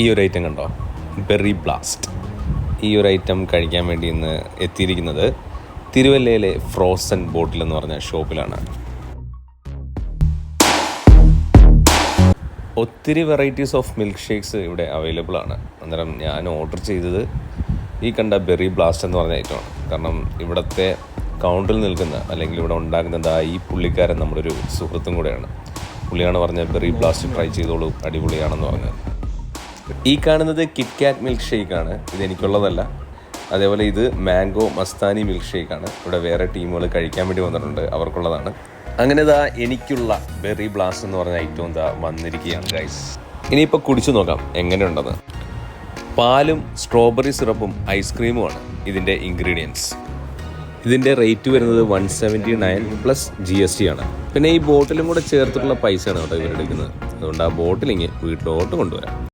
ഈ ഒരു ഐറ്റം കണ്ടോ, ബെറി ബ്ലാസ്റ്റ്. ഈ ഒരു ഐറ്റം കഴിക്കാൻ വേണ്ടി ഇന്ന് എത്തിയിരിക്കുന്നത് തിരുവല്ലയിലെ ഫ്രോസൺ ബോട്ടിൽ എന്ന് പറഞ്ഞ ഷോപ്പിലാണ്. ഒത്തിരി വെറൈറ്റീസ് ഓഫ് മിൽക്ക് ഷേക്സ് ഇവിടെ അവൈലബിൾ ആണ്. അന്നേരം ഞാൻ ഓർഡർ ചെയ്തത് ഈ കണ്ട ബെറി ബ്ലാസ്റ്റ് എന്ന് പറഞ്ഞ ഐറ്റമാണ്. കാരണം ഇവിടുത്തെ കൗണ്ടറിൽ നിൽക്കുന്ന അല്ലെങ്കിൽ ഇവിടെ ഉണ്ടാക്കുന്നത് ഈ പുള്ളിക്കാരൻ നമ്മുടെ ഒരു സുഹൃത്തും കൂടെയാണ്. പുള്ളിയാണ് പറഞ്ഞത് ബെറി ബ്ലാസ്റ്റ് ട്രൈ ചെയ്തോളൂ, അടിപൊളിയാണെന്ന് പറഞ്ഞത്. ഈ കാണുന്നത് കിറ്റ് കാറ്റ് മിൽക്ക് ഷേക്കാണ്. ഇതെനിക്കുള്ളതല്ല. അതേപോലെ ഇത് മാംഗോ മസ്താനി മിൽക്ക് ഷേക്കാണ്. ഇവിടെ വേറെ ടീമുകൾ കഴിക്കാൻ വേണ്ടി വന്നിട്ടുണ്ട്, അവർക്കുള്ളതാണ്. അങ്ങനെ ഇതാ എനിക്കുള്ള ബെറി ബ്ലാസ്റ്റ് എന്ന് പറഞ്ഞ ഐറ്റം ഇതാ വന്നിരിക്കുകയാണ് ഗൈസ്. ഇനിയിപ്പോൾ കുടിച്ചു നോക്കാം എങ്ങനെയുണ്ടെന്ന്. പാലും സ്ട്രോബെറി സിറപ്പും ഐസ്ക്രീമുമാണ് ഇതിൻ്റെ ഇൻഗ്രീഡിയൻസ്. ഇതിൻ്റെ റേറ്റ് വരുന്നത് 179 പ്ലസ് GST ആണ്. പിന്നെ ഈ ബോട്ടിലും കൂടെ ചേർത്തിട്ടുള്ള പൈസയാണ് കേട്ടോ ഇവരെടുക്കുന്നത്. അതുകൊണ്ട് ആ ബോട്ടിലിങ് വീട്ടിലോട്ട് കൊണ്ടുവരാം.